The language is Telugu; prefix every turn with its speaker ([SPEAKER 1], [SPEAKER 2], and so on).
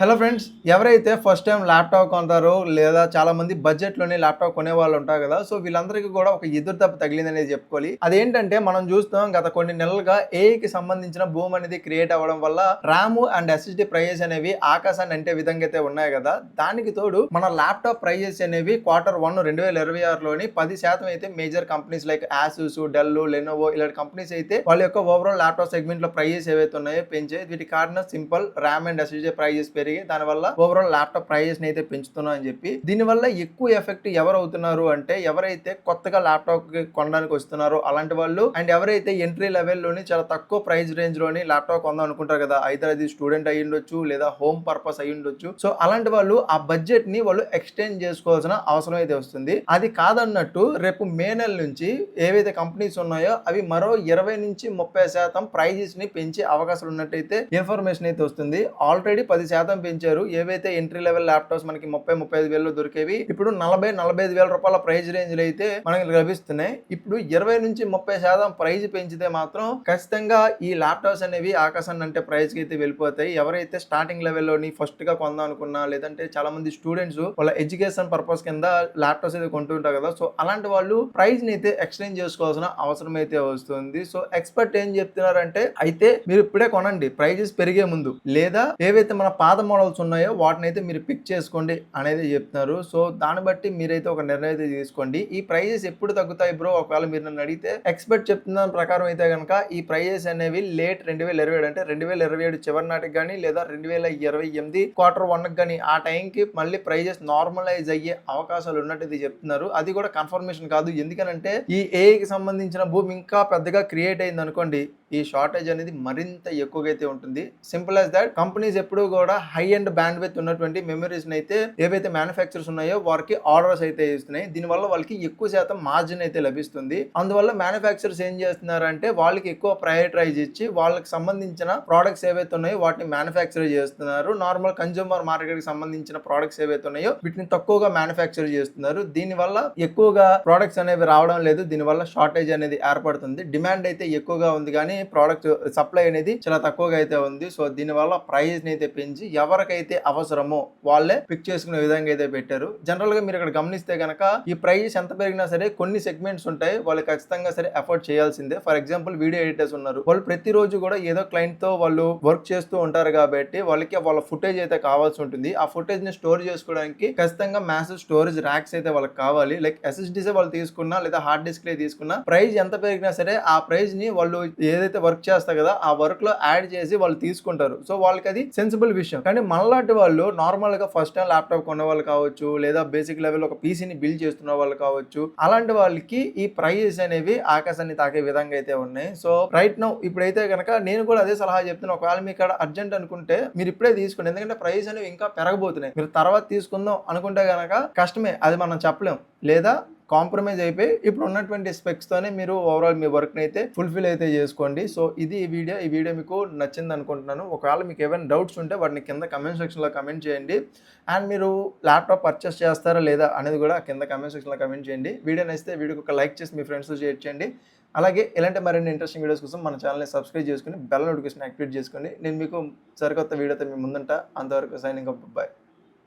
[SPEAKER 1] హలో ఫ్రెండ్స్, ఎవరైతే ఫస్ట్ టైం ల్యాప్‌టాప్ కొంటారో లేదా చాలా మంది బడ్జెట్‌లోనే ల్యాప్‌టాప్ కొనేవాళ్ళు ఉంటారు కదా! సో, వీళ్ళందరికీ కూడా ఒక ఎదురు దెబ్బ తగిలిందనేది చెప్పుకోవాలి. అదేంటంటే మనం చూస్తున్నాం గత కొన్ని నెలలుగా ఏఐకి సంబంధించిన బూమ్ అనేది క్రియేట్ అవ్వడం వల్ల ర్యామ్ అండ్ ఎస్ఎస్‌డీ ప్రైజెస్ అనేవి ఆకాశాన్ని అంటే విధంగా అయితే ఉన్నాయి కదా! దానికి తోడు మన ల్యాప్‌టాప్ ప్రైజెస్ అనేవి Q1 2026లోని 10% అయితే major companies like Asus, Dell, Lenovo ఇలాంటి కంపెనీస్ అయితే వాళ్ళ యొక్క ఓవరాల్ ల్యాప్‌టాప్ సెగ్మెంట్‌లో ప్రైజెస్ ఏవైతే ఉన్నాయో పెంచాయి. వీటికి కారణం simple RAM and SSD prices పెరిగి దానివల్ల ఓవరాల్ ల్యాప్టాప్ ప్రైజెస్ అయితే పెంచుతున్నాం అని చెప్పి దీనివల్ల ఎక్కువ ఎఫెక్ట్ ఎవరు అవుతున్నారు అంటే ఎవరైతే కొత్తగా ల్యాప్టాప్ కొనడానికి వస్తున్నారో అలాంటి వాళ్ళు అండ్ ఎవరైతే ఎంట్రీ లెవెల్ లోని చాలా తక్కువ ప్రైస్ రేంజ్ లోని ల్యాప్టాప్ కొందాం అనుకుంటారు కదా, అయితే అది స్టూడెంట్ అయ్యి ఉండొచ్చు లేదా హోమ్ పర్పస్ అయ్యి ఉండొచ్చు. సో అలాంటి వాళ్ళు ఆ బడ్జెట్ ని వాళ్ళు ఎక్స్టెండ్ చేసుకోవాల్సిన అవసరం అయితే వస్తుంది. అది కాదన్నట్టు రేపు మే నెల నుంచి ఏవైతే కంపెనీస్ ఉన్నాయో అవి మరో 20 నుంచి 30% ప్రైజెస్ ని పెంచే అవకాశాలు ఉన్నట్టయితే ఇన్ఫర్మేషన్ అయితే వస్తుంది. ఆల్రెడీ 10% పెంచారు. ఏవైతే ఎంట్రీ లెవెల్ ల్యాప్టాప్స్ మనకి 30-35 వేలలో దొరికేవి ఇప్పుడు 40-45 వేల రూపాయల ప్రైస్ రేంజ్ లో అయితే మనకి లభిస్తున్నాయి. ఇప్పుడు 20-30% ప్రైస్ పెంచితే మాత్రం ఖచ్చితంగా ఈ ల్యాప్టాప్స్ అనేవి ఆకాశాన్ని అంటే ప్రైస్ కి అయితే వెళ్ళిపోతాయి. ఎవరైతే స్టార్టింగ్ లెవెల్లోని ఫస్ట్ గా కొందాం అనుకున్నా లేదంటే చాలా మంది స్టూడెంట్స్ వాళ్ళ ఎడ్యుకేషన్ పర్పస్ కింద ల్యాప్టాప్స్ అయితే కొంటుంటారు కదా, సో అలాంటి వాళ్ళు ప్రైస్ ని అయితే ఎక్స్టెండ్ చేసుకోవాల్సిన అవసరం అయితే వస్తుంది. సో ఎక్స్పర్ట్ ఏం చెప్తున్నారంటే అయితే మీరు ఇప్పుడే కొనండి ప్రైజెస్ పెరిగే ముందు, లేదా ఏవైతే మన పాత మోడల్స్ ఉన్నాయో వాటిని అయితే మీరు పిక్ చేసుకోండి అనేది చెప్తున్నారు. సో దాన్ని బట్టి మీరైతే ఒక నిర్ణయం అయితే తీసుకోండి. ఈ ప్రైజెస్ ఎప్పుడు తగ్గుతాయి బ్రో ఒకవేళ మీరు నన్ను అడిగితే ఎక్స్పర్ట్ చెప్తున్న దాని ప్రకారం అయితే కనుక ఈ ప్రైజెస్ అనేవి లేట్ 2027 అంటే 2027 చివరి నాటికి కానీ లేదా 2028 Q1 కానీ ఆ టైంకి మళ్ళీ ప్రైజెస్ నార్మలైజ్ అయ్యే అవకాశాలు ఉన్నట్టు చెప్తున్నారు. అది కూడా కన్ఫర్మేషన్ కాదు, ఎందుకనంటే ఈ ఏఐకి సంబంధించిన భూమి ఇంకా పెద్దగా క్రియేట్ అయింది అనుకోండి, ఈ షార్టేజ్ అనేది మరింత ఎక్కువగా అయితే ఉంటుంది. సింపుల్ యాజ్ దట్ కంపెనీస్ ఎప్పుడు కూడా హై అండ్ బ్యాండ్ విత్ ఉన్నటువంటి మెమరీస్ అయితే ఏవైతే మ్యానుఫ్యాక్చర్స్ ఉన్నాయో వారికి ఆర్డర్స్ అయితే ఇస్తున్నాయి. దీనివల్ల వాళ్ళకి ఎక్కువ శాతం మార్జిన్ అయితే లభిస్తుంది. అందువల్ల మ్యానుఫ్యాక్చర్స్ ఏం చేస్తున్నారంటే వాళ్ళకి ఎక్కువ ప్రయారిటైజ్ ఇచ్చి వాళ్ళకి సంబంధించిన ప్రోడక్ట్స్ ఏవైతే ఉన్నాయో వాటిని మ్యానుఫ్యాక్చర్ చేస్తున్నారు. నార్మల్ కన్జ్యూమర్ మార్కెట్ కి సంబంధించిన ప్రోడక్ట్స్ ఏవైతే ఉన్నాయో వీటిని తక్కువగా మ్యానుఫ్యాక్చర్ చేస్తున్నారు. దీనివల్ల ఎక్కువగా ప్రోడక్ట్స్ అనేవి రావడం లేదు. దీనివల్ల షార్టేజ్ అనేది ఏర్పడుతుంది. డిమాండ్ అయితే ఎక్కువగా ఉంది కానీ ప్రోడక్ట్ సప్లై అనేది చాలా తక్కువగా అయితే ఉంది. సో దీనివల్ల ప్రైస్ ని అయితే పెంచి ఎవరికైతే అవసరమో వాళ్ళే పిక్ చేసుకునే విధంగా అయితే పెట్టారు. జనరల్ గా మీరు ఇక్కడ గమనిస్తే కనుక ఈ ప్రైస్ ఎంత పెరిగినా సరే కొన్ని సెగ్మెంట్స్ ఉంటాయి వాళ్ళు ఖచ్చితంగా సరే ఎఫోర్డ్ చేయాల్సిందే. ఫర్ ఎగ్జాంపుల్ వీడియో ఎడిటర్స్ ఉన్నారు, వాళ్ళు ప్రతిరోజు కూడా ఏదో క్లయింట్ తో వాళ్ళు వర్క్ చేస్తూ ఉంటారు కాబట్టి వాళ్ళకి వాళ్ళ ఫుటేజ్ అయితే కావాల్సి ఉంటుంది. ఆ ఫుటేజ్ ని స్టోర్ చేసుకోవడానికి ఖచ్చితంగా మ్యాసివ్ స్టోరేజ్ ర్యాక్స్ అయితే వాళ్ళకి కావాలి. లైక్ ఎస్ఎస్డీసే వాళ్ళు తీసుకున్నా లేదా హార్డ్ డిస్క్ తీసుకున్నా ప్రైస్ ఎంత పెరిగినా సరే ఆ ప్రైస్ ని వాళ్ళు ఏదైతే వర్క్ చేస్తారు కదా ఆ వర్క్ లో యాడ్ చేసి వాళ్ళు తీసుకుంటారు. సో వాళ్ళకి అది సెన్సిబుల్ విషయం. కానీ మనలాంటి వాళ్ళు నార్మల్ గా ఫస్ట్ టైం ల్యాప్టాప్ కొనే వాళ్ళు కావచ్చు లేదా బేసిక్ లెవెల్ ఒక పీసీని బిల్డ్ చేస్తున్న వాళ్ళు కావచ్చు, అలాంటి వాళ్ళకి ఈ ప్రైజెస్ అనేవి ఆకాశాన్ని తాకే విధంగా అయితే ఉన్నాయి. సో రైట్ నౌ ఇప్పుడైతే కనుక నేను కూడా అదే సలహా చెప్తున్నా, ఒకవేళ మీకు ఇక్కడ అర్జెంట్ అనుకుంటే మీరు ఇప్పుడే తీసుకోండి. ఎందుకంటే ప్రైస్ అనేవి ఇంకా పెరగబోతున్నాయి. మీరు తర్వాత తీసుకుందాం అనుకుంటే కనుక కష్టమే, అది మనం చెప్పలేం. లేదా కాంప్రమైజ్ అయిపోయి ఇప్పుడు ఉన్నటువంటి స్పెక్స్ తోనే మీరు ఓవరాల్ మీ వర్క్ అయితే ఫుల్ఫిల్ అయితే చేసుకోండి. సో ఇది ఈ వీడియో మీకు నచ్చింది అనుకుంటున్నాను. ఒకవేళ మీకు ఏమైనా డౌట్స్ ఉంటే వాటిని కింద కమెంట్ సెక్షన్లో కమెంట్ చేయండి. అండ్ మీరు ల్యాప్టాప్ పర్చేస్ చేస్తారా లేదా అనేది కూడా కింద కమెంట్ సెక్షన్లో కమెంట్ చేయండి. వీడియో నచ్చితే వీడియోకి ఒక లైక్ చేసి మీ ఫ్రెండ్స్తో షేర్ చేయండి. అలాగే ఇలాంటి మరిన్ని ఇంట్రెస్టింగ్ వీడియోస్ కోసం మన ఛానల్ని సబ్స్క్రైబ్ చేసుకుని బెల్ నోటిఫికేషన్ యాక్టివేట్ చేసుకోండి. నేను మీకు సరికొత్త వీడియోతో మీ ముందుంటా. అంతవరకు సైనింగ్ అప్, బాయ్.